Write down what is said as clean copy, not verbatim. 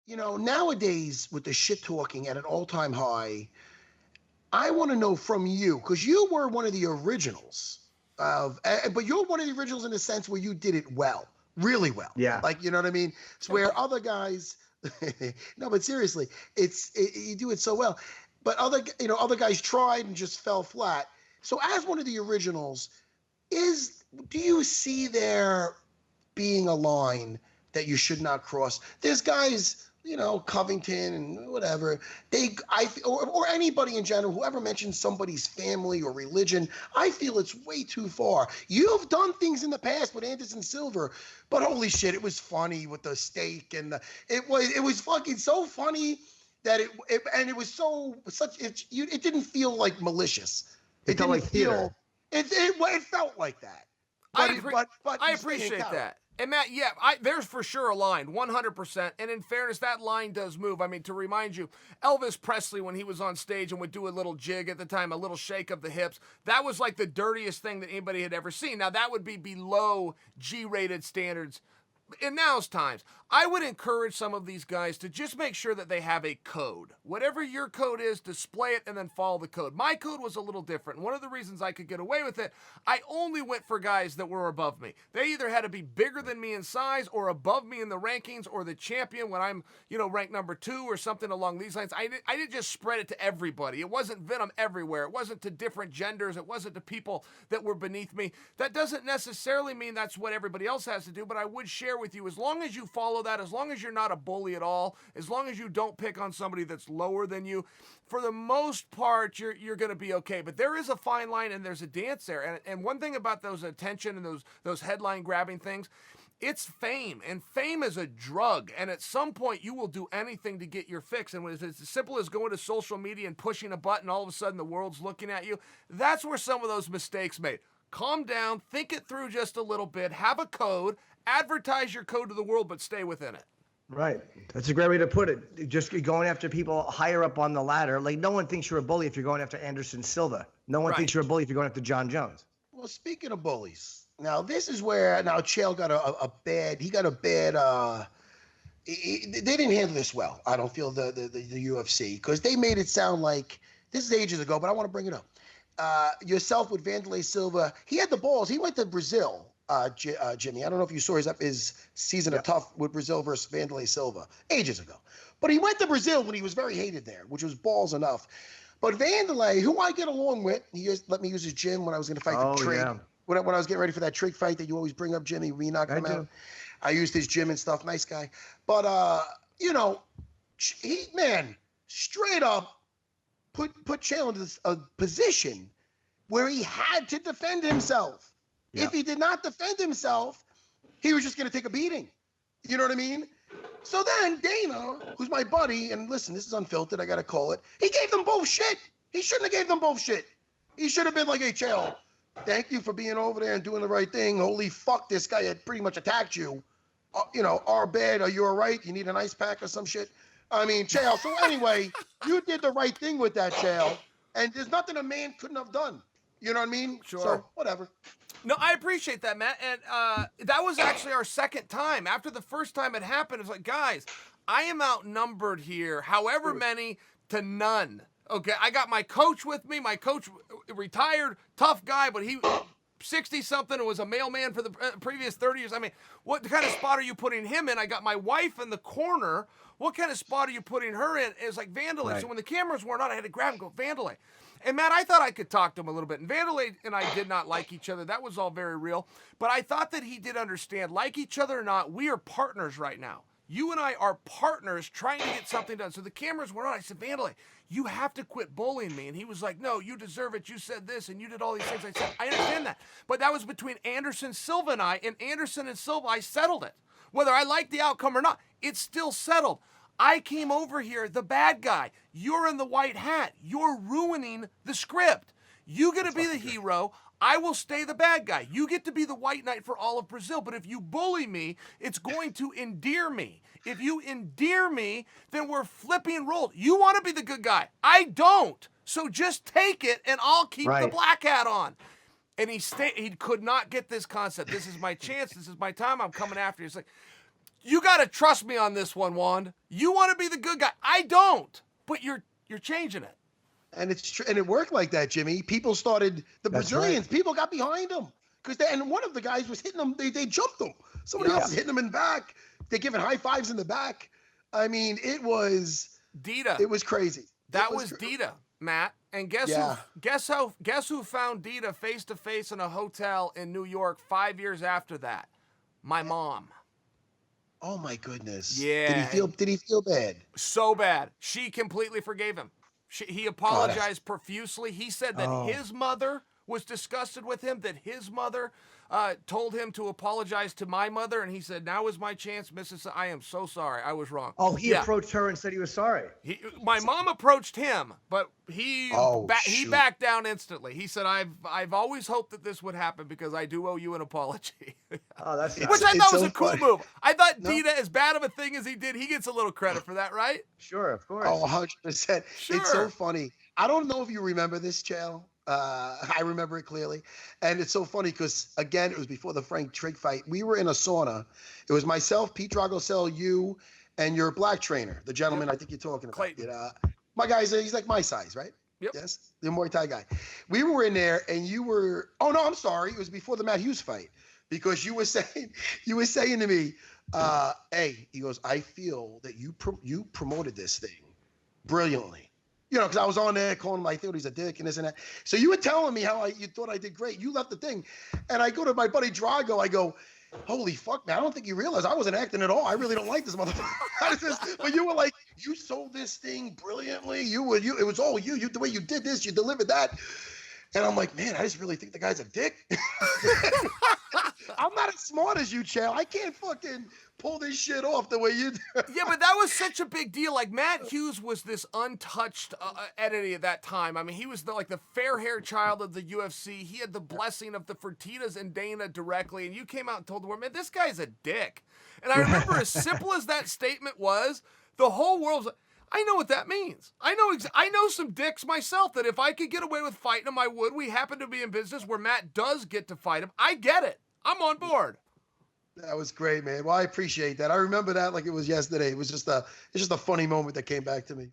Nowadays with the shit talking at an all-time high, I want to know from you, because you were one of the originals but you're one of the originals in the sense where you did it well, really well. Yeah. Like, you know what I mean? It's where other guys, no, but seriously, you do it so well. But other guys tried and just fell flat. So as one of the originals, do you see there being a line that you should not cross? There's guys, Covington and whatever, or anybody in general, whoever mentions somebody's family or religion, I feel it's way too far. You've done things in the past with Anderson Silva, but holy shit, it was funny with the steak and it was fucking so funny that it didn't feel like malicious. It felt like theater. It felt like that. But I appreciate that. And Matt, yeah, there's for sure a line, 100%. And in fairness, that line does move. I mean, to remind you, Elvis Presley, when he was on stage and would do a little jig at the time, a little shake of the hips, that was like the dirtiest thing that anybody had ever seen. Now, that would be below G-rated standards in now's times. I would encourage some of these guys to just make sure that they have a code. Whatever your code is, display it and then follow the code. My code was a little different. One of the reasons I could get away with it, I only went for guys that were above me. They either had to be bigger than me in size or above me in the rankings or the champion when I'm, ranked number 2 or something along these lines. I didn't just spread it to everybody. It wasn't venom everywhere. It wasn't to different genders. It wasn't to people that were beneath me. That doesn't necessarily mean that's what everybody else has to do, but I would share with you, as long as you follow that, as long as you're not a bully at all, as long as you don't pick on somebody that's lower than you, for the most part, you're going to be okay. But there is a fine line and there's a dance there. And one thing about those attention and those headline grabbing things, it's fame, and fame is a drug. And at some point, you will do anything to get your fix. And when it's as simple as going to social media and pushing a button, all of a sudden the world's looking at you. That's where some of those mistakes made. Calm down, think it through just a little bit, have a code, advertise your code to the world, but stay within it. Right. That's a great way to put it. Just going after people higher up on the ladder. Like, no one thinks you're a bully if you're going after Anderson Silva. No one thinks you're a bully if you're going after John Jones. Well, speaking of bullies, now this is where Chael got a bad. They didn't handle this well. I don't feel the UFC, because they made it sound like, this is ages ago, but I want to bring it up. Yourself with Wanderlei Silva, he had the balls. He went to Brazil, Jimmy. I don't know if you saw his season of Tough with Brazil versus Wanderlei Silva ages ago. But he went to Brazil when he was very hated there, which was balls enough. But Wanderlei, who I get along with, he just let me use his gym when I was going to fight the Trig. Yeah. When I was getting ready for that Trig fight that you always bring up, Jimmy, we knocked him out. I used his gym and stuff. Nice guy. But, he straight up put Chael into a position where he had to defend himself. Yeah. If he did not defend himself, he was just going to take a beating. You know what I mean? So then Dana, who's my buddy, and listen, this is unfiltered, I got to call it, he gave them both shit. He shouldn't have gave them both shit. He should have been like, hey, Chael, thank you for being over there and doing the right thing. Holy fuck, this guy had pretty much attacked you. Our bad, are you all right? You need an ice pack or some shit? I mean, Chael, so anyway, you did the right thing with that, Chael, and there's nothing a man couldn't have done. You know what I mean? Sure. So, whatever. No, I appreciate that, Matt. And that was actually our second time. After the first time it happened, it's like, guys, I am outnumbered here, however many to none. Okay, I got my coach with me. My coach retired, tough guy, but he 60-something and was a mailman for the previous 30 years. I mean, what kind of spot are you putting him in? I got my wife in the corner. What kind of spot are you putting her in? It's like Wanderlei. Right. So when the cameras weren't on, I had to grab and go, Wanderlei. And, Matt, I thought I could talk to him a little bit. And Wanderlei and I did not like each other. That was all very real. But I thought that he did understand, like each other or not, we are partners right now. You and I are partners trying to get something done. So the cameras were on. I said, Wanderlei, you have to quit bullying me. And he was like, no, you deserve it. You said this and you did all these things. I said, I understand that. But that was between Anderson Silva and I. And Anderson and Silva, I settled it. Whether I like the outcome or not, it's still settled. I came over here, the bad guy. You're in the white hat. You're ruining the script. You get to be the hero. I will stay the bad guy. You get to be the white knight for all of Brazil. But if you bully me, it's going to endear me. If you endear me, then we're flipping roles. You want to be the good guy. I don't. So just take it and I'll keep the black hat on. And he could not get this concept. This is my chance. This is my time. I'm coming after you. It's like, You got to trust me on this one, Wand. You want to be the good guy. I don't, but you're changing it. And it's true, and it worked like that, Jimmy. People started, the Brazilians, people got behind him. And one of the guys was hitting them, they jumped him. Somebody else is hitting them in the back. They're giving high fives in the back. I mean, it was Dita. It was crazy. That was Dita, Matt. And guess who found Dita face to face in a hotel in New York 5 years after that? My mom. Oh my goodness. Yeah. Did he feel bad? So bad. She completely forgave him. He apologized profusely. He said that his mother was disgusted with him, that his mother told him to apologize to my mother, and he said, now is my chance, Mrs. I am so sorry. I was wrong. Oh, he approached her and said he was sorry. My mom approached him, but he backed down instantly. He said, I've always hoped that this would happen because I do owe you an apology. Oh, that's nice. Which I thought was a cool move. I thought Dita, as bad of a thing as he did, he gets a little credit for that, right? Sure, of course. Oh, 100%. Sure. It's so funny. I don't know if you remember this, Chael. I remember it clearly. And it's so funny because, again, it was before the Frank Trigg fight. We were in a sauna. It was myself, Pete Dragosel, you, and your black trainer, the gentleman I think you're talking about. Clayton. My guy's, he's like my size, right? Yep. Yes, the Muay Thai guy. We were in there, and you were, oh, no, I'm sorry. It was before the Matt Hughes fight because you were saying to me, hey, he goes, I feel that you promoted this thing brilliantly. You know, because I was on there calling him, I thought he's a dick and this and that. So you were telling me how you thought I did great. You left the thing. And I go to my buddy Drago. I go, holy fuck, man. I don't think you realize I wasn't acting at all. I really don't like this motherfucker. But you were like, you sold this thing brilliantly. It was all you. The way you did this, you delivered that. And I'm like, man, I just really think the guy's a dick. I'm not as smart as you, Chael. I can't fucking pull this shit off the way you do. Yeah, but that was such a big deal. Like, Matt Hughes was this untouched entity at that time. I mean, he was the fair-haired child of the UFC. He had the blessing of the Fertittas and Dana directly, and you came out and told the world, man, this guy's a dick. And I remember as simple as that statement was, the whole world was like, I know what that means. I know some dicks myself that if I could get away with fighting them, I would. We happen to be in business where Matt does get to fight him. I get it. I'm on board. That was great, man. Well, I appreciate that. I remember that like it was yesterday. It's just a funny moment that came back to me.